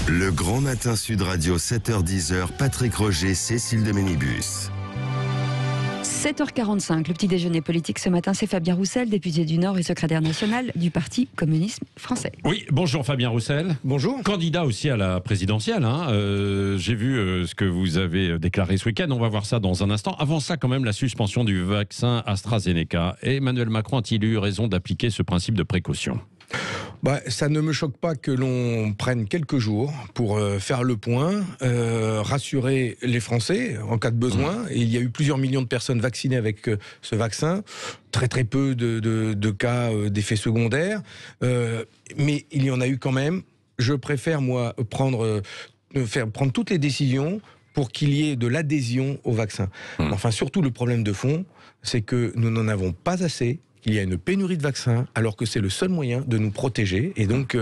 Le Grand Matin Sud Radio, 7h-10h, Patrick Roger, Cécile de Ménibus. 7h45, le petit déjeuner politique ce matin, c'est Fabien Roussel, député du Nord et secrétaire national du Parti communiste français. Oui, bonjour Fabien Roussel. Bonjour. Candidat aussi à la présidentielle. J'ai vu ce que vous avez déclaré ce week-end. On va voir ça dans un instant. Avant ça, quand même, la suspension du vaccin AstraZeneca. Emmanuel Macron a-t-il eu raison d'appliquer ce principe de précaution ? Ça ne me choque pas que l'on prenne quelques jours pour faire le point, rassurer les Français en cas de besoin. Et il y a eu plusieurs millions de personnes vaccinées avec ce vaccin, très peu de cas d'effets secondaires, mais il y en a eu quand même. Je préfère, moi, prendre toutes les décisions pour qu'il y ait de l'adhésion au vaccin. Enfin, surtout le problème de fond, c'est que nous n'en avons pas assez. Il y a une pénurie de vaccins, alors que c'est le seul moyen de nous protéger. Et donc,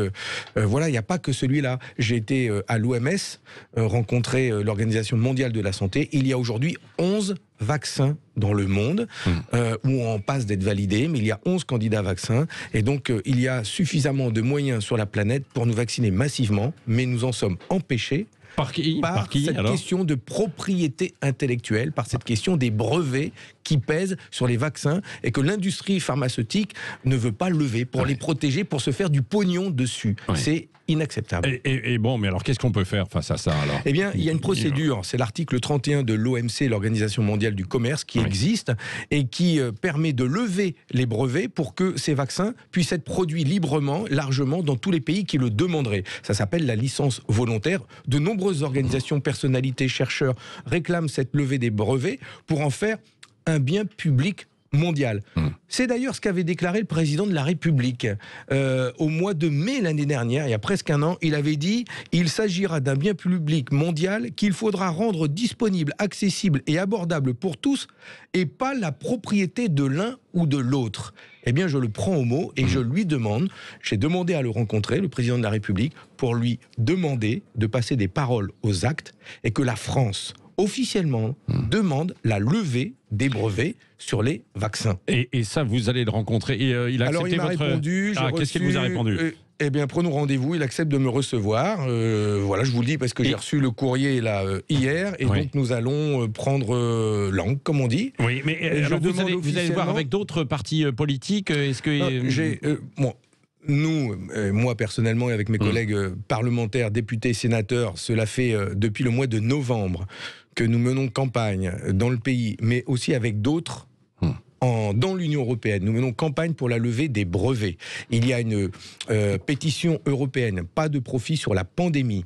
voilà, il n'y a pas que celui-là. J'ai été à l'OMS, rencontrer l'Organisation mondiale de la santé. Il y a aujourd'hui 11 vaccins dans le monde, où on passe d'être validé, mais il y a 11 candidats vaccins. Et donc, il y a suffisamment de moyens sur la planète pour nous vacciner massivement, mais nous en sommes empêchés. Par cette question de propriété intellectuelle, par cette question des brevets qui pèsent sur les vaccins et que l'industrie pharmaceutique ne veut pas lever pour les protéger, pour se faire du pognon dessus. C'est inacceptable. Et bon, mais alors qu'est-ce qu'on peut faire face à ça alors ? Eh bien, il y a une procédure, c'est l'article 31 de l'OMC, l'Organisation mondiale du commerce, qui existe et qui permet de lever les brevets pour que ces vaccins puissent être produits librement, largement, dans tous les pays qui le demanderaient. Ça s'appelle la licence volontaire. De nombreuses organisations, personnalités, chercheurs réclament cette levée des brevets pour en faire un bien public mondial. C'est d'ailleurs ce qu'avait déclaré le président de la République au mois de mai l'année dernière, il y a presque un an. Il avait dit « Il s'agira d'un bien public mondial qu'il faudra rendre disponible, accessible et abordable pour tous et pas la propriété de l'un ou de l'autre. » Eh bien, je le prends au mot et je lui demande, j'ai demandé à le rencontrer, le président de la République, pour lui demander de passer des paroles aux actes et que la France, officiellement, demande la levée des brevets sur les vaccins. Et ça, vous allez le rencontrer. Et il a accepté il m'a répondu. Qu'est-ce qu'il vous a répondu ? Eh bien, prenons rendez-vous. Il accepte de me recevoir. Voilà, je vous le dis parce que j'ai reçu le courrier là hier, et donc nous allons prendre langue, comme on dit. Oui, mais alors vous allez voir avec d'autres partis politiques. Est-ce que moi personnellement et avec mes collègues parlementaires, députés, sénateurs, cela fait depuis le mois de novembre que nous menons campagne dans le pays, mais aussi avec d'autres dans l'Union européenne. Nous menons campagne pour la levée des brevets. Il y a une pétition européenne, pas de profit sur la pandémie,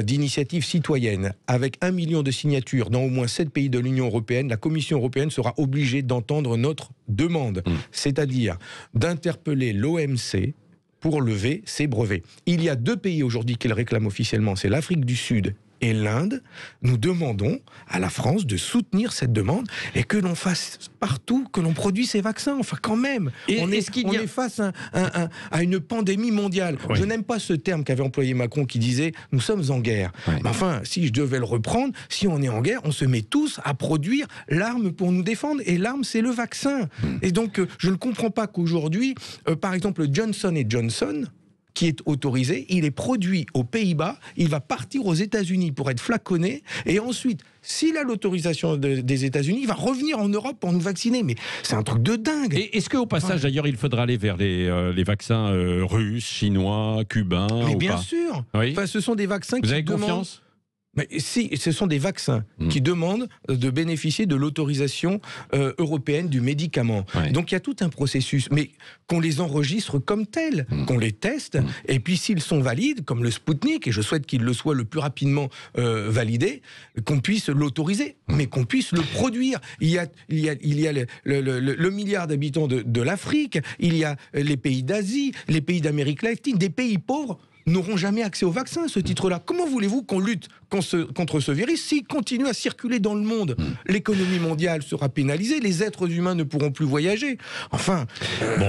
d'initiative citoyenne, avec 1 million de signatures dans au moins 7 pays de l'Union européenne. La Commission européenne sera obligée d'entendre notre demande, c'est-à-dire d'interpeller l'OMC pour lever ces brevets. Il y a 2 pays aujourd'hui qui le réclament officiellement, c'est l'Afrique du Sud et l'Inde. Nous demandons à la France de soutenir cette demande et que l'on fasse partout, que l'on produise ces vaccins. Enfin, quand même, on est face à une pandémie mondiale. Je n'aime pas ce terme qu'avait employé Macron qui disait « nous sommes en guerre ». Mais enfin, si je devais le reprendre, si on est en guerre, on se met tous à produire l'arme pour nous défendre. Et l'arme, c'est le vaccin. Et donc, je ne comprends pas qu'aujourd'hui, par exemple, Johnson & Johnson, qui est autorisé, il est produit aux Pays-Bas, il va partir aux États-Unis pour être flaconné, et ensuite, s'il a l'autorisation des États-Unis, il va revenir en Europe pour nous vacciner. Mais c'est un truc de dingue. Et est-ce qu'au passage, d'ailleurs, il faudra aller vers les vaccins russes, chinois, cubains Mais bien sûr. Enfin, ce sont des vaccins qui demandent... Vous avez confiance ? Mais si, ce sont des vaccins qui demandent de bénéficier de l'autorisation européenne du médicament. Donc il y a tout un processus, mais qu'on les enregistre comme tels, qu'on les teste, et puis s'ils sont valides, comme le Spoutnik, et je souhaite qu'il le soit le plus rapidement validé, qu'on puisse l'autoriser, mais qu'on puisse le produire. Il y a le milliard d'habitants de l'Afrique, il y a les pays d'Asie, les pays d'Amérique latine, des pays pauvres n'auront jamais accès au vaccin à ce titre-là. Comment voulez-vous qu'on lutte contre ce virus s'il continue à circuler dans le monde ? L'économie mondiale sera pénalisée, les êtres humains ne pourront plus voyager. Enfin,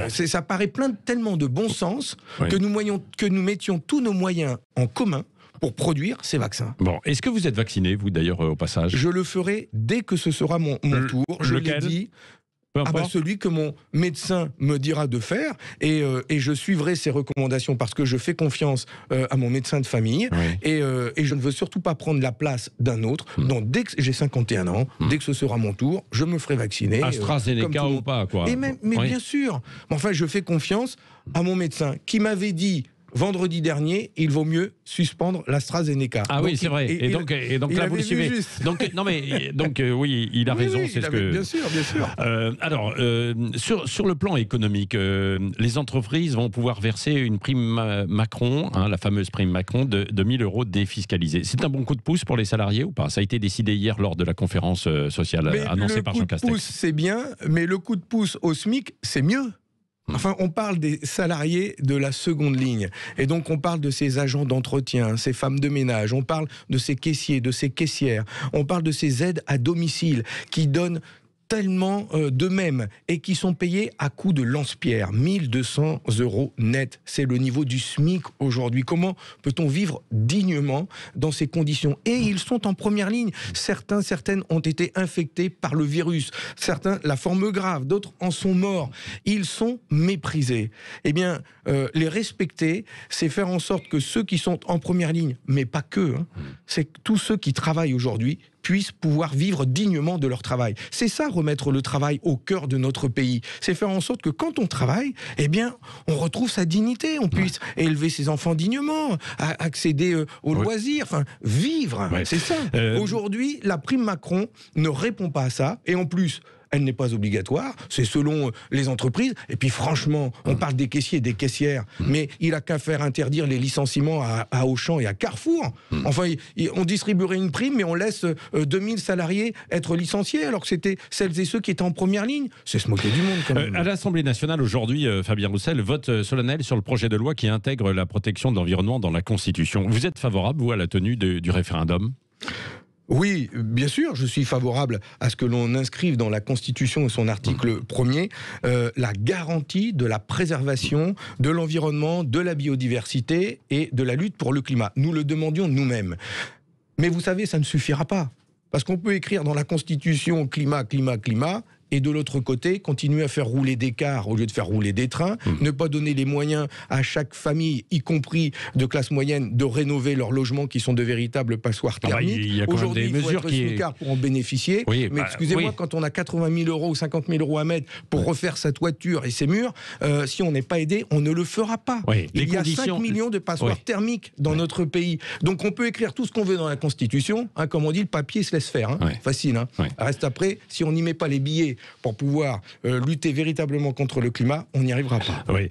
ça paraît tellement de bon sens que nous mettions tous nos moyens en commun pour produire ces vaccins. Bon, est-ce que vous êtes vacciné, vous d'ailleurs, au passage ? Je le ferai dès que ce sera mon tour. Je l'ai dit. peu Ah importe. celui que mon médecin me dira de faire, et je suivrai ses recommandations parce que je fais confiance à mon médecin de famille, Oui. et je ne veux surtout pas prendre la place d'un autre. Donc dès que j'ai 51 ans, dès que ce sera mon tour, je me ferai vacciner. comme tout AstraZeneca le ou monde. pas, quoi. Mais Oui. bien sûr. Mais enfin, je fais confiance à mon médecin qui m'avait dit vendredi dernier, il vaut mieux suspendre l'AstraZeneca. Ah oui, c'est vrai. Et donc il là, vous avait le vu suivez. juste. Oui, il a Oui, raison. oui, C'est il ce avait- que. Bien sûr, bien sûr. Sur le plan économique, les entreprises vont pouvoir verser une prime Macron, la fameuse prime Macron, de 1 000 € défiscalisés. C'est un bon coup de pouce pour les salariés ou pas? Ça a été décidé hier lors de la conférence sociale Mais annoncée par Jean le coup de Castex. pouce, c'est bien, mais le coup de pouce au SMIC, c'est mieux. Enfin, on parle des salariés de la seconde ligne. Et donc, on parle de ces agents d'entretien, ces femmes de ménage, on parle de ces caissiers, de ces caissières, on parle de ces aides à domicile qui donnent tellement d'eux-mêmes et qui sont payés à coût de lance-pierre. 1 200 € net. C'est le niveau du SMIC aujourd'hui. Comment peut-on vivre dignement dans ces conditions? Et ils sont en première ligne. Certaines ont été infectés par le virus. Certains, la forme grave. D'autres en sont morts. Ils sont méprisés. Eh bien, les respecter, c'est faire en sorte que ceux qui sont en première ligne, mais pas que, c'est que tous ceux qui travaillent aujourd'hui puissent pouvoir vivre dignement de leur travail. C'est ça, remettre le travail au cœur de notre pays. C'est faire en sorte que quand on travaille, eh bien, on retrouve sa dignité, on puisse élever ses enfants dignement, accéder aux loisirs, enfin, vivre. Ouais. C'est ça. Aujourd'hui, la prime Macron ne répond pas à ça, et en plus, elle n'est pas obligatoire, c'est selon les entreprises. Et puis franchement, on parle des caissiers et des caissières, mais il a qu'à faire interdire les licenciements à Auchan et à Carrefour. Enfin, on distribuerait une prime, mais on laisse 2000 salariés être licenciés, alors que c'était celles et ceux qui étaient en première ligne. C'est se moquer du monde, quand même. À l'Assemblée nationale, aujourd'hui, Fabien Roussel, vote solennel sur le projet de loi qui intègre la protection de l'environnement dans la Constitution. Vous êtes favorable, vous, à la tenue du référendum ? Oui, bien sûr, je suis favorable à ce que l'on inscrive dans la Constitution, son article 1er, la garantie de la préservation de l'environnement, de la biodiversité et de la lutte pour le climat. Nous le demandions nous-mêmes. Mais vous savez, ça ne suffira pas. Parce qu'on peut écrire dans la Constitution climat, climat, climat, et de l'autre côté, continuer à faire rouler des cars au lieu de faire rouler des trains, ne pas donner les moyens à chaque famille, y compris de classe moyenne, de rénover leurs logements qui sont de véritables passoires thermiques. Il y a quand même Aujourd'hui, des il faut mesures être qui... smicard pour en bénéficier. Oui, mais excusez-moi, quand on a 80 000 € ou 50 000 € à mettre pour refaire sa toiture et ses murs, si on n'est pas aidé, on ne le fera pas. Oui, Il y a 5 millions de passoires thermiques dans notre pays. Donc on peut écrire tout ce qu'on veut dans la Constitution. Comme on dit, le papier se laisse faire. Facile. Reste après, si on n'y met pas les billets pour pouvoir lutter véritablement contre le climat, on n'y arrivera pas. Oui.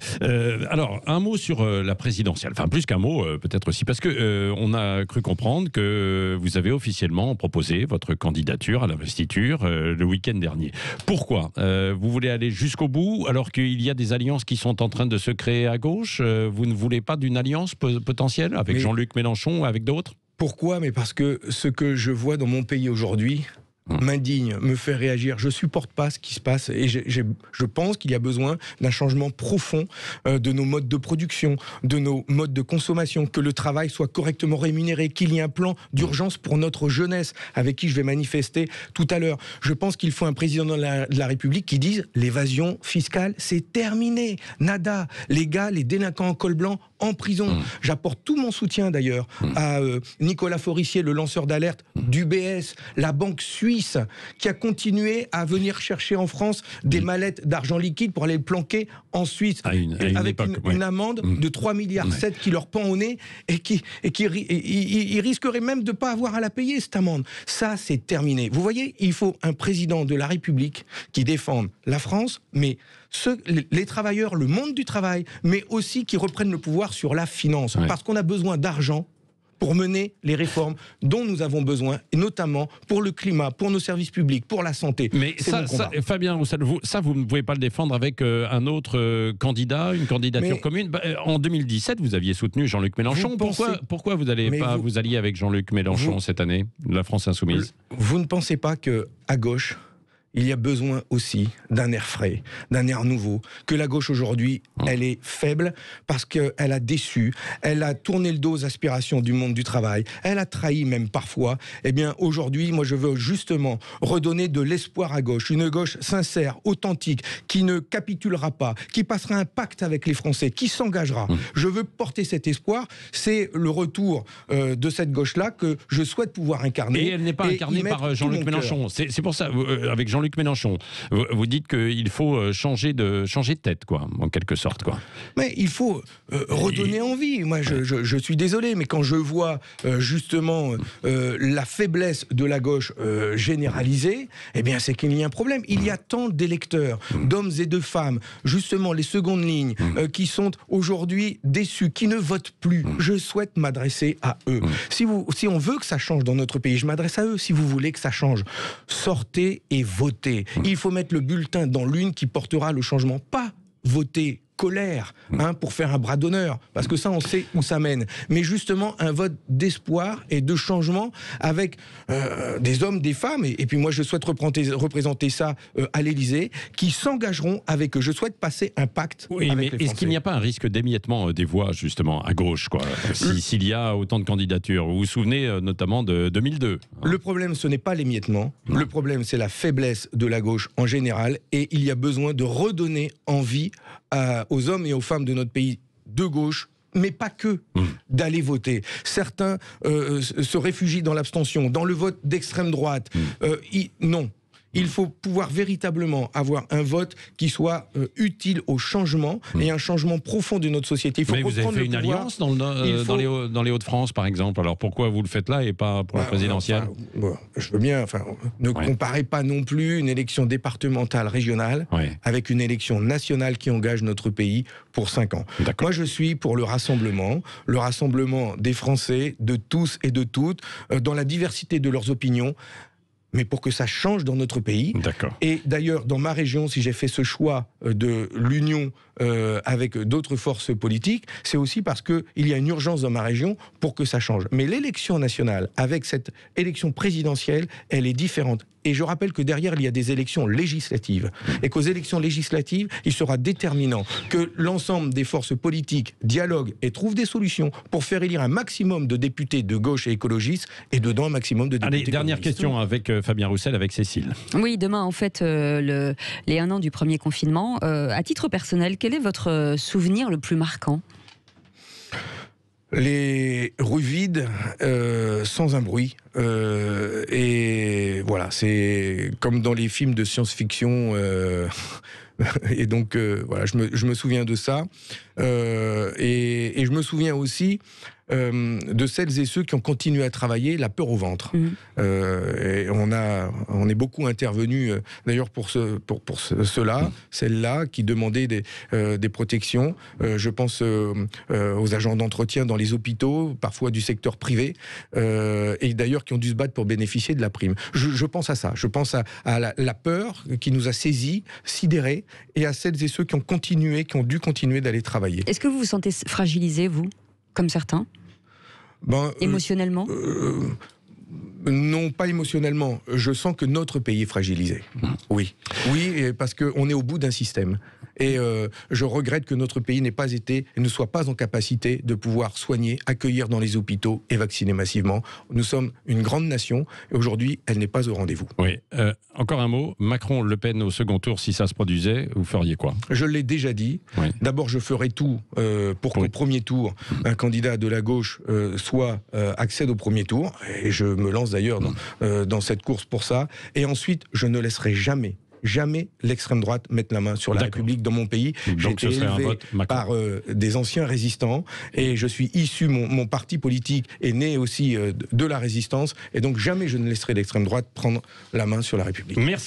Alors, un mot sur la présidentielle. Enfin, plus qu'un mot, peut-être aussi, parce que on a cru comprendre que vous avez officiellement proposé votre candidature à l'investiture le week-end dernier. Pourquoi vous voulez aller jusqu'au bout, alors qu'il y a des alliances qui sont en train de se créer à gauche? Vous ne voulez pas d'une alliance potentielle avec Jean-Luc Mélenchon ou avec d'autres? Pourquoi? Mais parce que ce que je vois dans mon pays aujourd'hui m'indigne, me fait réagir. Je supporte pas ce qui se passe et je pense qu'il y a besoin d'un changement profond de nos modes de production, de nos modes de consommation, que le travail soit correctement rémunéré, qu'il y ait un plan d'urgence pour notre jeunesse avec qui je vais manifester tout à l'heure. Je pense qu'il faut un président de la République qui dise l'évasion fiscale, c'est terminé. Nada. Les gars, les délinquants en col blanc, en prison. J'apporte tout mon soutien d'ailleurs à Nicolas Forissier, le lanceur d'alerte d'UBS, la banque suisse qui a continué à venir chercher en France des mallettes d'argent liquide pour aller le planquer en Suisse avec une amende de 3,7 milliards qui leur pend au nez et qui risquerait même de ne pas avoir à la payer cette amende. Ça, c'est terminé. Vous voyez, il faut un président de la République qui défende la France, mais les travailleurs, le monde du travail, mais aussi qui reprennent le pouvoir sur la finance. Parce qu'on a besoin d'argent pour mener les réformes dont nous avons besoin, et notamment pour le climat, pour nos services publics, pour la santé. Mais ça, Fabien Roussel, vous ne pouvez pas le défendre avec un autre candidat, une candidature commune. En 2017, vous aviez soutenu Jean-Luc Mélenchon. Pourquoi vous n'allez pas vous allier avec Jean-Luc Mélenchon cette année, la France Insoumise? Vous ne pensez pas qu'à gauche, il y a besoin aussi d'un air frais, d'un air nouveau. Que la gauche aujourd'hui, elle est faible parce qu'elle a déçu, elle a tourné le dos aux aspirations du monde du travail, elle a trahi même parfois. Eh bien aujourd'hui, moi je veux justement redonner de l'espoir à gauche, une gauche sincère, authentique, qui ne capitulera pas, qui passera un pacte avec les Français, qui s'engagera. Je veux porter cet espoir, c'est le retour de cette gauche-là que je souhaite pouvoir incarner. Et elle n'est pas incarnée par Jean-Luc Mélenchon. C'est pour ça, avec Jean-Luc Mélenchon, vous dites qu'il faut changer de tête, quoi, en quelque sorte, quoi. Mais il faut redonner envie. Moi, je suis désolé, mais quand je vois justement la faiblesse de la gauche généralisée, eh bien, c'est qu'il y a un problème. Il y a tant d'électeurs, d'hommes et de femmes, justement les secondes lignes, qui sont aujourd'hui déçus, qui ne votent plus. Je souhaite m'adresser à eux. Si on veut que ça change dans notre pays, je m'adresse à eux. Si vous voulez que ça change, sortez et votez. Il faut mettre le bulletin dans l'urne qui portera le changement. Pas voter colère pour faire un bras d'honneur, parce que ça on sait où ça mène, mais justement un vote d'espoir et de changement avec des hommes, des femmes, et puis moi je souhaite représenter ça à l'Élysée, qui s'engageront avec eux. Je souhaite passer un pacte avec les Français. Est-ce qu'il n'y a pas un risque d'émiettement des voix justement à gauche, quoi, s'il y a autant de candidatures? Vous vous souvenez notamment de 2002. Le problème, ce n'est pas l'émiettement, le problème c'est la faiblesse de la gauche en général, et il y a besoin de redonner envie aux hommes et aux femmes de notre pays de gauche, mais pas que, d'aller voter. Certains se réfugient dans l'abstention, dans le vote d'extrême droite. Non. Il faut pouvoir véritablement avoir un vote qui soit utile au changement et un changement profond de notre société. Il faut vous avez fait une alliance dans les Hauts-de-France, par exemple. Alors pourquoi vous le faites là et pas pour la présidentielle? Je veux bien. Ne comparez pas non plus une élection départementale, régionale, avec une élection nationale qui engage notre pays pour 5 ans. Moi, je suis pour le rassemblement des Français, de tous et de toutes, dans la diversité de leurs opinions, mais pour que ça change dans notre pays. Et d'ailleurs, dans ma région, si j'ai fait ce choix de l'union avec d'autres forces politiques, c'est aussi parce qu'il y a une urgence dans ma région pour que ça change. Mais l'élection nationale, avec cette élection présidentielle, elle est différente. Et je rappelle que derrière, il y a des élections législatives. Et qu'aux élections législatives, il sera déterminant que l'ensemble des forces politiques dialoguent et trouvent des solutions pour faire élire un maximum de députés de gauche et écologistes, et dedans un maximum de députés. Allez, dernière question avec Fabien Roussel, avec Cécile. Oui, demain, en fait, les 1 an du premier confinement. À titre personnel, quel est votre souvenir le plus marquant ? Les rues vides, sans un bruit. Et voilà, c'est comme dans les films de science-fiction. Et donc, voilà, je me souviens de ça. Et je me souviens aussi de celles et ceux qui ont continué à travailler, la peur au ventre. Et on est beaucoup intervenu, d'ailleurs pour ceux-là, celles-là qui demandaient des protections. Je pense aux agents d'entretien dans les hôpitaux, parfois du secteur privé, et d'ailleurs qui ont dû se battre pour bénéficier de la prime. Je pense à ça. Je pense à la peur qui nous a saisis, sidérés, et à celles et ceux qui ont dû continuer d'aller travailler. Est-ce que vous vous sentez fragilisé, vous, comme certains, émotionnellement? Non, pas émotionnellement. Je sens que notre pays est fragilisé. Oui, parce qu'on est au bout d'un système. Et je regrette que notre pays n'ait pas été et ne soit pas en capacité de pouvoir soigner, accueillir dans les hôpitaux et vacciner massivement. Nous sommes une grande nation et aujourd'hui, elle n'est pas au rendez-vous. Oui. Encore un mot. Macron-Le Pen au second tour, si ça se produisait, vous feriez quoi? Je l'ai déjà dit. Oui. D'abord, je ferai tout pour qu'au premier tour, un candidat de la gauche accède au premier tour. Et je me lance d'ailleurs dans cette course pour ça. Et ensuite, je ne laisserai jamais l'extrême droite mettre la main sur la République dans mon pays. J'ai été élevé par des anciens résistants et je suis issu, mon parti politique est né aussi de la résistance et donc jamais je ne laisserai l'extrême droite prendre la main sur la République. Merci.